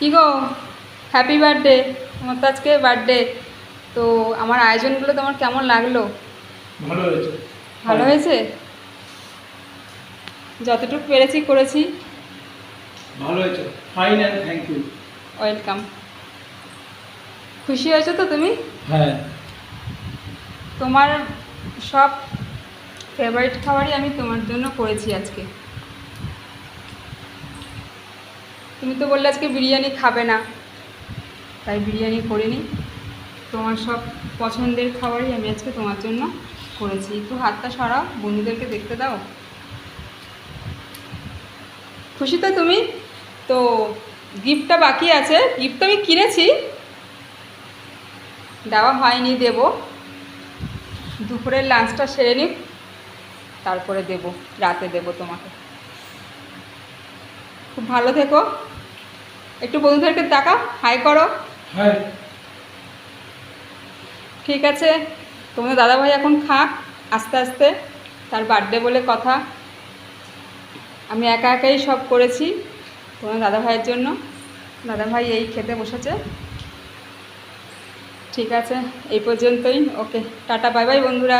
কি গো, happy birthday. আমার তো আজকে বার্থডে। তো আমার আয়োজনগুলো তোমার কেমন লাগলো? ভালো হয়েছে। ভালো হয়েছে? যতটুকু পেরেছি করেছি। ভালো হয়েছে। Fine and thank you. Welcome. খুশি হয়েছো তো তুমি? হ্যাঁ। তোমার সব ফেভারিট খাবারই আমি তোমার জন্য করেছি আজকে। তুমি তো বললে আজকে বিরিয়ানি খাবে না, তাই বিরিয়ানি করিনি। তোমার সব পছন্দের খাবারই আমি আজকে তোমার জন্য করেছি। একটু হাতটা সরাও, বন্ধুদেরকে দেখতে দাও। খুশি তো তুমি? তো গিফটটা বাকি আছে। গিফট তো আমি কিনেছি, দেওয়া হয়নি, দেব। দুপুরের লাঞ্চটা সেরে নিই, তারপরে দেব, রাতে দেব তোমাকে। খুব ভালো থেকো। একটু বন্ধুদেরকে তাকাও, হাই করো। হ্যাঁ। ঠিক আছে, তোমাদের দাদাভাই এখন খাক আস্তে আস্তে, তার বার্থডে বলে কথা। আমি একা একাই সব করেছি তোমার দাদাভাইয়ের জন্য। দাদাভাই এই খেতে বসেছে। ঠিক আছে, এই পর্যন্তই। ওকে, টাটা, বাই বাই বন্ধুরা।